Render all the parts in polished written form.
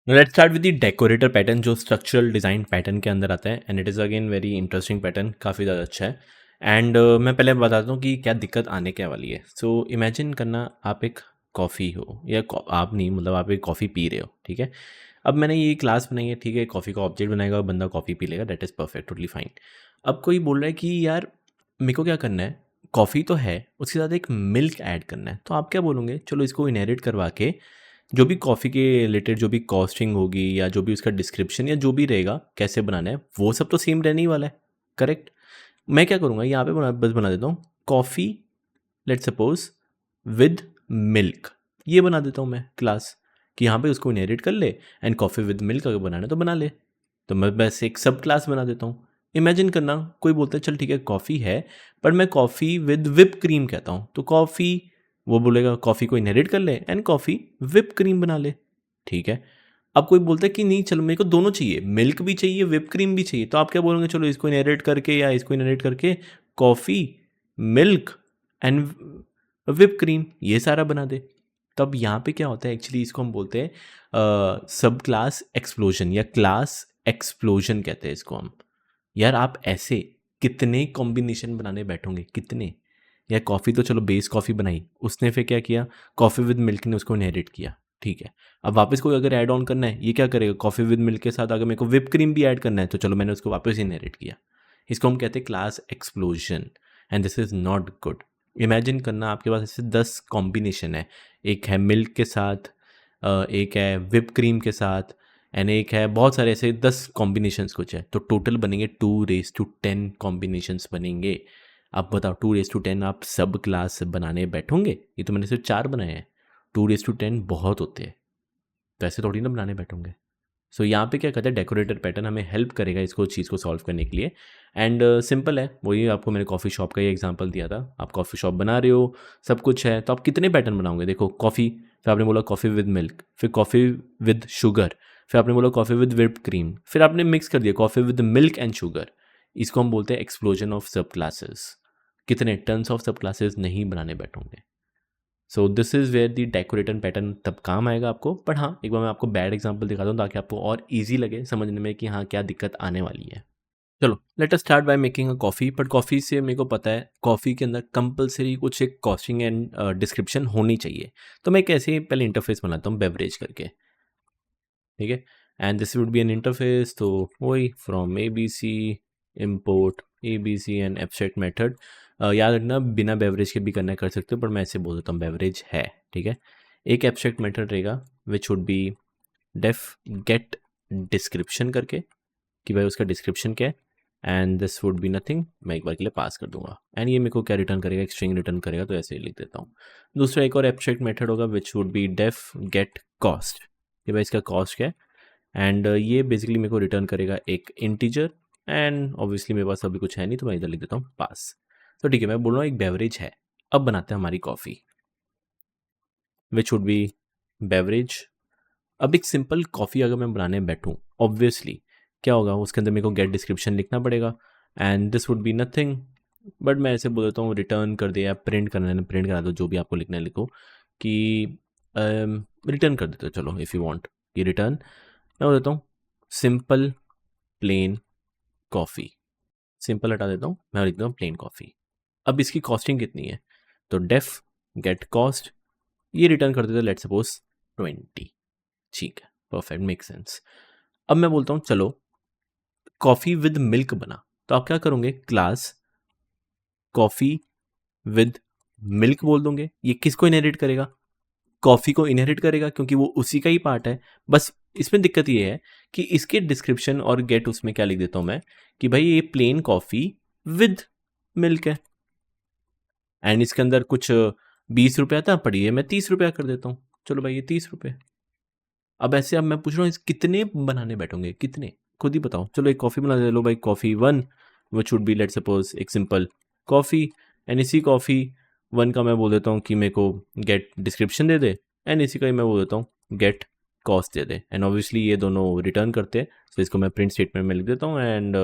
Let's start with the decorator pattern जो structural design pattern के अंदर आता है and it is again very interesting pattern, काफ़ी ज़्यादा अच्छा है। एंड मैं पहले बताता हूँ कि क्या दिक्कत आने क्या वाली है। सो इमेजिन करना आप एक कॉफ़ी हो या आप नहीं, मतलब आप एक कॉफ़ी पी रहे हो, ठीक है। अब मैंने ये क्लास बनाई है, ठीक है, कॉफ़ी का ऑब्जेक्ट बनाएगा और बंदा कॉफ़ी पी लेगा, that is perfect, totally fine. अब कोई बोल रहा है कि यार मेरे को क्या करना है, कॉफ़ी तो है, उसके साथ एक मिल्क ऐड करना है, तो आप क्या बोलोगे, चलो इसको इनहेरिट करवा के जो भी कॉफ़ी के रिलेटेड जो भी कॉस्टिंग होगी या जो भी उसका डिस्क्रिप्शन या जो भी रहेगा कैसे बनाना है, वो सब तो सेम रहने ही वाला है, करेक्ट। मैं क्या करूँगा यहाँ पे बस बना देता हूँ coffee, let's suppose with milk, ये बना देता हूँ मैं क्लास कि यहाँ पे उसको इनहेरिट कर ले एंड कॉफ़ी विद मिल्क अगर बनाना है तो बना ले। तो मैं बस एक सब क्लास बना देता हूँ। इमेजिन करना कोई बोलता है चल ठीक है कॉफ़ी है, पर मैं कॉफ़ी विद whipped क्रीम कहता हूँ, तो कॉफ़ी, वो बोलेगा कॉफ़ी को इनहेरिट कर ले एंड कॉफ़ी whipped क्रीम बना ले, ठीक है। अब कोई बोलता है कि नहीं चलो मेरे को दोनों चाहिए, मिल्क भी चाहिए whipped क्रीम भी चाहिए, तो आप क्या बोलोगे, चलो इसको इनहेरिट करके या इसको इनहेरिट करके coffee, milk and whipped cream ये सारा बना दे। तब यहाँ पे क्या होता है, एक्चुअली इसको हम बोलते हैं सब क्लास एक्सप्लोजन या क्लास एक्सप्लोजन कहते हैं इसको हम। यार आप ऐसे कितने कॉम्बिनेशन बनाने बैठोगे, कितने। या कॉफ़ी तो चलो बेस कॉफ़ी बनाई, उसने फिर क्या किया, कॉफ़ी विद मिल्क ने उसको इनहेरिट किया, ठीक है। अब वापस कोई अगर ऐड ऑन करना है, ये क्या करेगा, कॉफ़ी विद मिल्क के साथ अगर मेरे को whipped क्रीम भी ऐड करना है तो चलो मैंने उसको वापस इनहेरिट किया। इसको हम कहते हैं class explosion and this is not good. Imagine करना आपके पास ऐसे 10 कॉम्बिनेशन है, एक है मिल्क के साथ, एक है whipped क्रीम के साथ एंड एक है, बहुत सारे ऐसे 10 कॉम्बिनेशंस कुछ है, तो टोटल बनेंगे 2 raised to 10 कॉम्बिनेशंस बनेंगे। आप बताओ 2 raised to 10 आप सब क्लास बनाने बैठोगे, ये तो मैंने सिर्फ 4 बनाए हैं, 2 raised to 10 बहुत होते हैं, तो ऐसे थोड़ी ना बनाने बैठोगे। सो यहाँ पे क्या कहते हैं, डेकोरेटर पैटर्न हमें हेल्प करेगा इसको चीज़ को सॉल्व करने के लिए। एंड सिंपल है, वही आपको मैंने कॉफ़ी शॉप का ही एग्जांपल दिया था। आप कॉफ़ी शॉप बना रहे हो, सब कुछ है, तो आप कितने पैटर्न बनाओगे, देखो कॉफ़ी, फिर आपने बोला कॉफ़ी विद मिल्क, फिर कॉफ़ी विद शुगर, फिर आपने बोला कॉफ़ी विद whipped क्रीम, फिर आपने मिक्स कर दिया coffee with milk and sugar. इसको हम बोलते हैं एक्सप्लोजन ऑफ सब क्लासेस। कितने टन्स ऑफ सब क्लासेस नहीं बनाने बैठोगे। So this is where the decorator pattern तब काम आएगा आपको, बट हाँ एक बार मैं आपको बैड एग्जांपल दिखाता हूँ ताकि आपको और इजी लगे समझने में कि हाँ क्या दिक्कत आने वाली है। चलो late us start by making a coffee, but coffee से मेरे को पता है कॉफ़ी के अंदर कंपलसरी कुछ एक कॉस्टिंग एंड डिस्क्रिप्शन होनी चाहिए। तो मैं कैसे पहले इंटरफेस बनाता हूँ बेवरेज करके, ठीक है। And this would be an interface, तो वही from A B C import A B C and abstract method. याद रखना बिना बेवरेज के भी करना कर सकते हो, पर मैं ऐसे बोल देता हूँ बेवरेज है, ठीक है। एक एब्स्ट्रैक्ट मेथड रहेगा which would be def get description करके, कि भाई उसका डिस्क्रिप्शन क्या है, and this would be nothing, मैं एक बार के लिए पास कर दूंगा एंड ये मेरे को क्या रिटर्न करेगा, एक स्ट्रिंग रिटर्न करेगा, तो ऐसे ही लिख देता हूँ। दूसरा एक और एब्स्ट्रैक्ट मेथड होगा which would be def get cost, कि भाई इसका कॉस्ट क्या है, एंड ये बेसिकली मेरे को रिटर्न करेगा एक इंटीजर, एंड ऑब्वियसली मेरे पास अभी कुछ है नहीं तो मैं इधर लिख देता हूँ पास। तो ठीक है, मैं बोल रहा हूँ एक बेवरेज है, अब बनाते हैं हमारी coffee which would B beverage. अब एक सिंपल कॉफ़ी अगर मैं बनाने बैठूँ, ऑब्वियसली क्या होगा, उसके अंदर मेरे को गेट डिस्क्रिप्शन लिखना पड़ेगा and this would be nothing, but मैं ऐसे बोल देता हूँ रिटर्न कर दे या प्रिंट करना है प्रिंट करा दो, जो भी आपको लिखना है लिखो, कि रिटर्न कर देते हो, चलो इफ़ यू वांट कि रिटर्न, मैं बोल देता हूँ सिंपल प्लेन कॉफ़ी, सिंपल हटा देता हूँ, मैं लिख देता हूँ प्लेन कॉफ़ी। अब इसकी कॉस्टिंग कितनी है, तो डेफ गेट कॉस्ट, ये रिटर्न कर देते लेट सपोज 20, ठीक है, परफेक्ट, मेक सेंस। अब मैं बोलता हूँ चलो कॉफ़ी विद मिल्क बना, तो आप क्या करोगे, क्लास कॉफ़ी विद मिल्क बोल दोगे, ये किसको इनहेरिट करेगा, कॉफ़ी को इनहेरिट करेगा क्योंकि वो उसी का ही पार्ट है। बस इसमें दिक्कत ये है कि इसके डिस्क्रिप्शन और गेट उसमें क्या लिख देता हूँ मैं, कि भाई ये प्लेन कॉफ़ी विद मिल्क है एंड इसके अंदर कुछ 20 रुपया था, पड़ी है मैं 30 रुपया कर देता हूँ, चलो भाई ये 30 रुपये। अब ऐसे अब मैं पूछ रहा हूँ इस कितने बनाने बैठोगे, कितने, खुद ही बताओ। चलो एक कॉफ़ी बना दे लो भाई, coffee one which would be let suppose एक सिंपल कॉफ़ी, एंड इसी कॉफ़ी वन का मैं बोल देता हूँ कि मेरे को गेट डिस्क्रिप्शन दे दे, एंड इसी का ही मैं बोल देता हूँ गेट कॉस्ट दे दे, एंड ऑब्वियसली ये दोनों रिटर्न करते हैं, तो इसको मैं प्रिंट स्टेटमेंट में लिख देता हूँ एंड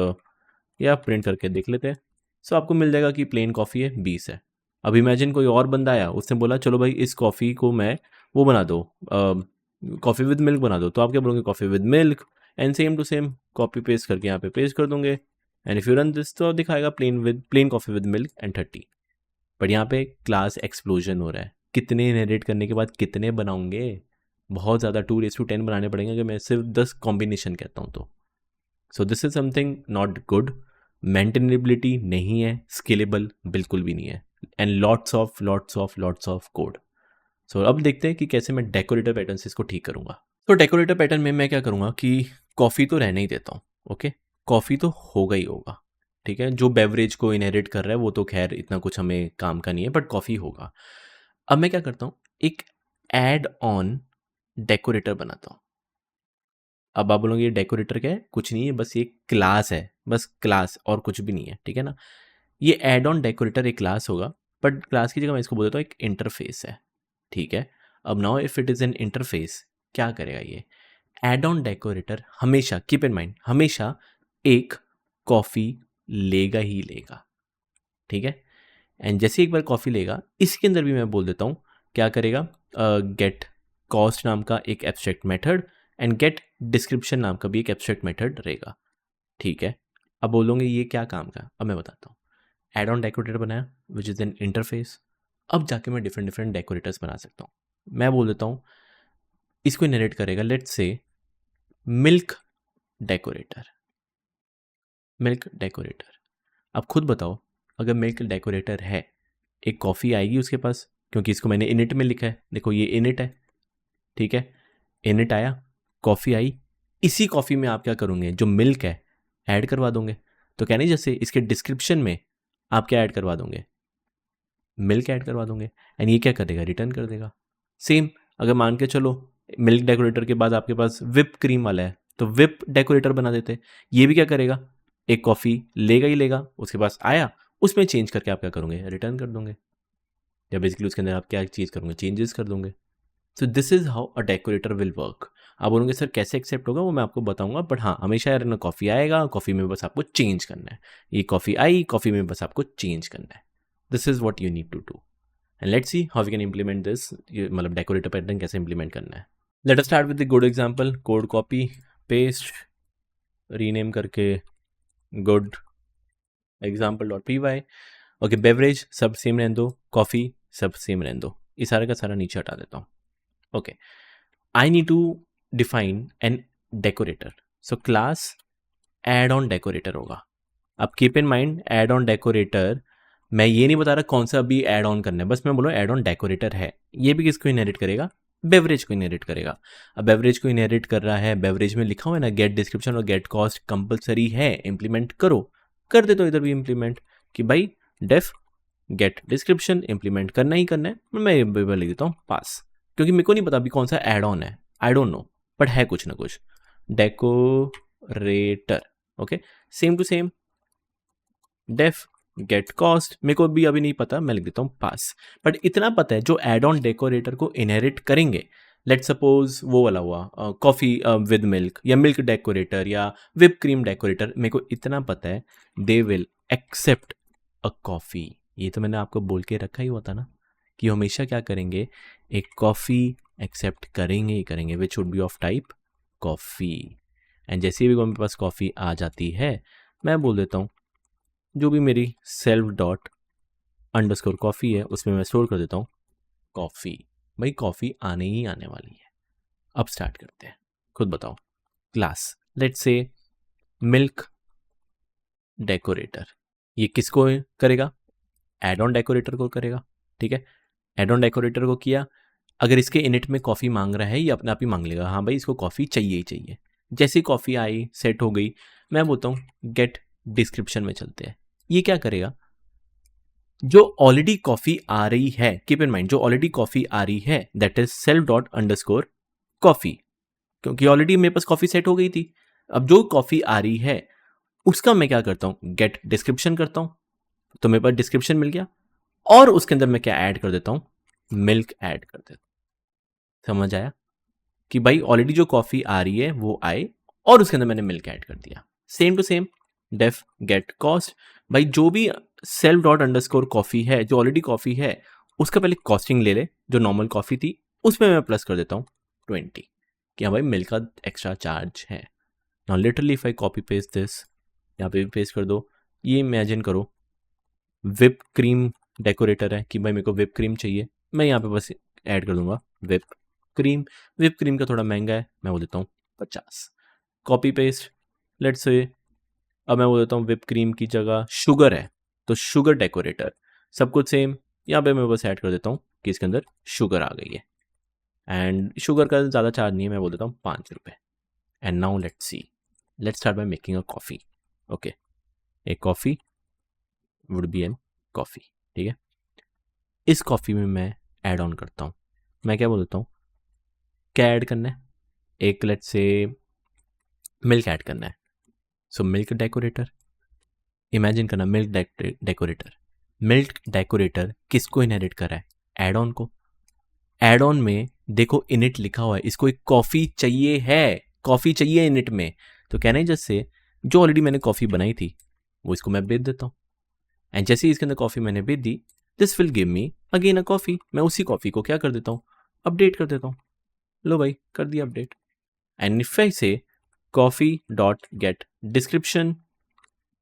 या प्रिंट करके देख लेते हैं। सो आपको मिल जाएगा कि प्लेन कॉफ़ी है 20 है। अब इमेजिन कोई और बंदा आया, उसने बोला चलो भाई इस कॉफ़ी को मैं वो बना दो, कॉफ़ी विद मिल्क बना दो, तो आप क्या बोलोगे coffee with milk, and same to same copy paste करके यहाँ पे पेस्ट कर दूंगे, and if you run this तो दिखाएगा plain coffee with milk and 30। But यहाँ पे क्लास एक्सप्लोजन हो रहा है, कितने इनहेरिट करने के बाद कितने बनाऊंगे, बहुत ज़्यादा 2:10 बनाने पड़ेंगे अगर मैं सिर्फ 10 कॉम्बिनेशन कहता हूँ तो। So this is something not good, maintainability नहीं है, स्केलेबल बिल्कुल भी नहीं है, एंड लॉट्स ऑफ कोड। सो अब देखते हैं कि कैसे मैं डेकोरेटर पैटर्न से इसको ठीक करूंगा। तो डेकोरेटर पैटर्न में मैं क्या करूंगा कि कॉफ़ी तो रहने ही देता हूँ, ओके, कॉफ़ी तो होगा ही होगा, ठीक है, जो बेवरेज को इनहेरिट कर रहा है वो तो खैर इतना कुछ हमें काम का नहीं है, बट कॉफ़ी होगा। अब मैं क्या करता हूँ, एक एड ऑन डेकोरेटर बनाता हूँ। अब आप बोलोगे ये डेकोरेटर क्या है, कुछ नहीं है, बस ये क्लास है, बस क्लास और कुछ भी नहीं है, ठीक है ना। ये एड ऑन डेकोरेटर एक क्लास होगा, बट क्लास की जगह मैं इसको बोल देता हूँ एक इंटरफेस है, ठीक है। अब now if it is an interface, क्या करेगा ये एड ऑन डेकोरेटर, हमेशा कीप इन माइंड, हमेशा एक कॉफ़ी लेगा ही लेगा, ठीक है। एंड जैसे एक बार कॉफ़ी लेगा, इसके अंदर भी मैं बोल देता हूँ क्या करेगा, गेट कॉस्ट नाम का एक abstract method and get description नाम का भी एक एब्स्ट्रैक्ट मेथड रहेगा, ठीक है। अब बोलोगे ये क्या काम का, अब मैं बताता हूँ। एड ऑन डेकोरेटर बनाया विच इज़ एन इंटरफेस, अब जाके मैं डिफरेंट डिफरेंट डेकोरेटर्स बना सकता हूँ। मैं बोल देता हूँ इसको इनहेरिट करेगा let's say milk decorator, milk decorator. अब खुद बताओ, अगर मिल्क डेकोरेटर है, एक कॉफ़ी आएगी उसके पास, क्योंकि इसको मैंने इनिट में लिखा है, देखो ये इनिट है, ठीक है। इनिट आया, कॉफ़ी आई, इसी कॉफ़ी में आप क्या करोगे, जो मिल्क है ऐड करवा दोगे। तो क्या नहीं, जैसे इसके डिस्क्रिप्शन में आप क्या ऐड करवा दोगे, मिल्क ऐड करवा दोगे, एंड ये क्या करेगा, रिटर्न कर देगा। सेम अगर मान के चलो मिल्क डेकोरेटर के बाद आपके पास विप क्रीम वाला है, तो विप डेकोरेटर बना देते, ये भी क्या करेगा, एक कॉफ़ी लेगा ही लेगा, उसके पास आया, उसमें चेंज करके आप क्या करोगे, रिटर्न कर दोगे, या बेसिकली उसके अंदर आप क्या चीज़ करोगे, चेंजेस कर दोगे। सो this is how a decorator will work. आप बोलोगे सर कैसे एक्सेप्ट होगा, वो मैं आपको बताऊंगा, बट हाँ हमेशा यार ना कॉफ़ी आएगा, कॉफ़ी में बस आपको चेंज करना है, ये कॉफ़ी आई, कॉफ़ी में बस आपको चेंज करना है। This is what you need to do, and let's see how we can implement this, मतलब डेकोरेटर पैटर्न कैसे इंप्लीमेंट करना है। Let us start with the good example, code copy paste, rename करके good example dot p y, okay, beverage सब same रहने दो, coffee सब same रहने दो, ये सारा का सारा नीचे हटा देता हूँ, okay. I need to define an decorator, so class add on decorator होगा। अब keep in mind add on decorator, मैं ये नहीं बता रहा कौन सा भी ऐड ऑन करना है, बस मैं बोलो एड ऑन डेकोरेटर है, ये भी किसको इनहेरिट करेगा, बेवरेज को इनहेरिट करेगा। अब बेवरेज को इनहेरिट कर रहा है, बेवरेज में लिखा हुआ है ना गेट डिस्क्रिप्शन और गेट कॉस्ट कंपलसरी है, इंप्लीमेंट करो, कर दे तो इधर भी इंप्लीमेंट कि भाई डेफ गेट डिस्क्रिप्शन इंप्लीमेंट करना ही करना है, मैं लिख देता हूँ पास, क्योंकि मेरे को नहीं पता अभी कौन सा एड ऑन है, आई डोंट नो, बट है कुछ ना कुछ decorator, okay. Same to same def get cost, मेरे को भी अभी नहीं पता, मैं लिख देता हूँ पास, बट इतना पता है जो एड ऑन डेकोरेटर को इनहेरिट करेंगे, लेट सपोज वो वाला हुआ कॉफ़ी विद मिल्क, या मिल्क डेकोरेटर, या विप क्रीम डेकोरेटर, मेरे को इतना पता है they will accept a coffee. ये तो मैंने आपको बोल के रखा ही हुआ था ना कि हमेशा क्या करेंगे, एक कॉफ़ी एक्सेप्ट करेंगे ही करेंगे, विच would B of type coffee. And जैसे भी मेरे पास कॉफ़ी आ जाती है, मैं बोल देता हूँ जो भी मेरी सेल्फ डॉट अंडरस्कोर कॉफ़ी है उसमें मैं स्टोर कर देता हूँ कॉफ़ी, भाई कॉफ़ी आने ही आने वाली है। अब स्टार्ट करते हैं, खुद बताओ, class let's say milk decorator, ये किसको करेगा, एड ऑन डेकोरेटर को करेगा, ठीक है। एड ऑन डेकोरेटर को किया, अगर इसके इनिट में कॉफ़ी मांग रहा है, ये अपने आप ही मांग लेगा, हाँ भाई इसको कॉफ़ी चाहिए ही चाहिए। जैसी कॉफ़ी आई सेट हो गई, मैं बोलता हूँ गेट डिस्क्रिप्शन में चलते हैं, ये क्या करेगा, जो ऑलरेडी कॉफ़ी आ रही है, कीप इन माइंड जो ऑलरेडी कॉफ़ी आ रही है that is self dot underscore coffee, क्योंकि ऑलरेडी मेरे पास कॉफ़ी सेट हो गई थी। अब जो कॉफ़ी आ रही है उसका मैं क्या करता हूँ, गेट डिस्क्रिप्शन करता हूँ, तो मेरे पास डिस्क्रिप्शन मिल गया, और उसके अंदर मैं क्या ऐड कर देता हूँ, मिल्क ऐड कर देता हूँ। समझ आया कि भाई ऑलरेडी जो कॉफ़ी आ रही है वो आए, और उसके अंदर मैंने मिल्क ऐड कर दिया। Same to same def get cost, भाई जो भी सेल्फ डॉट अंडरस्कोर कॉफ़ी है, जो ऑलरेडी कॉफ़ी है, उसका पहले कॉस्टिंग ले ले, जो नॉर्मल कॉफ़ी थी उसमें मैं प्लस कर देता हूँ 20 कि हाँ भाई मिल्क का एक्स्ट्रा चार्ज है। Now literally if I copy paste this, यहाँ पे भी पेस्ट कर दो। ये इमेजिन करो विप क्रीम डेकोरेटर है कि भाई मेरे को विप क्रीम चाहिए, मैं यहाँ पे बस ऐड कर दूंगा विप क्रीम। विप क्रीम का थोड़ा महंगा है, मैं बोल देता हूँ 50। कॉपी पेस्ट, लेट्स से अब मैं बोल देता हूँ विप क्रीम की जगह शुगर है, तो शुगर डेकोरेटर, सब कुछ सेम। यहाँ पे मैं बस ऐड कर देता हूँ कि इसके अंदर शुगर आ गई है, एंड शुगर का ज़्यादा चार्ज नहीं है, मैं बोल देता हूँ 5 रुपये। And now let's see, let's start by making a coffee. Okay, a coffee would be an coffee, ठीक है। इस कॉफ़ी में मैं ऐड ऑन करता हूँ, मैं क्या बोल देता हूँ, क्या ऐड करना है, एक लेट्स से मिल्क ऐड करना है। सो मिल्क डेकोरेटर, इमेजिन करना मिल्क डेकोरेटर। मिल्क डेकोरेटर किसको इनहेरिट कर रहा है, एड ऑन को। एड ऑन में देखो इनिट लिखा हुआ है, इसको एक कॉफ़ी चाहिए है, कॉफ़ी चाहिए इनिट में। तो कहना है जैसे जो ऑलरेडी मैंने कॉफ़ी बनाई थी वो इसको मैं बेच देता हूँ, एंड जैसे ही इसके अंदर कॉफ़ी मैंने बेच दी, this will give me again a coffee. मैं उसी कॉफ़ी को क्या कर देता हूँ, अपडेट कर देता हूँ। लो भाई कर दिया अपडेट। एंड इफ आई से coffee dot gate description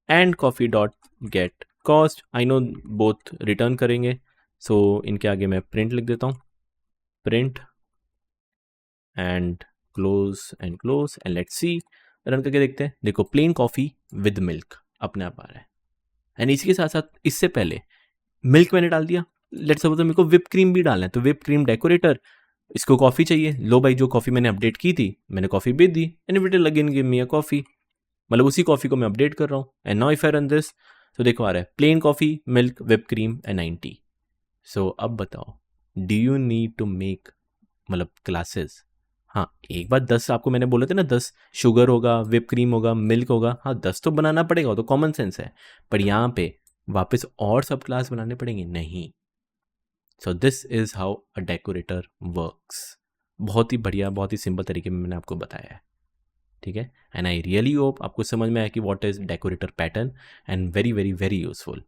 and coffee dot gate cost, I know both return करेंगे, सो इनके आगे मैं प्रिंट लिख देता हूँ, print and close and let's C, run करके देखते हैं। देखो प्लेन कॉफ़ी विद मिल्क अपने आप आ रहा है। एंड इसी के साथ साथ इससे पहले मिल्क मैंने डाल दिया, लेट्स सपोज मेरे को विप क्रीम भी डालना है, तो विप क्रीम डेकोरेटर, इसको कॉफ़ी चाहिए, लो भाई जो कॉफ़ी मैंने अपडेट की थी मैंने कॉफ़ी बेच दी, and it will again give me a coffee. मतलब उसी कॉफ़ी को मैं अपडेट कर रहा हूँ। And now if I run this, तो देखो आ रहा है plain coffee milk whip cream and 90। So अब बताओ, do you need to make मतलब क्लासेस? हाँ, एक बार 10 आपको मैंने बोला था ना, 10 शुगर होगा, विप क्रीम होगा, मिल्क होगा, हाँ 10 तो बनाना पड़ेगा, वो तो कॉमन सेंस है। पर यहाँ पे वापस और सब क्लास बनाने पड़ेंगे नहीं। सो this is how a decorator works. बहुत ही बढ़िया, बहुत ही सिंपल तरीके में मैंने आपको बताया है, ठीक है। एंड आई रियली होप आपको समझ में आया कि what is decorator pattern, and very very very useful.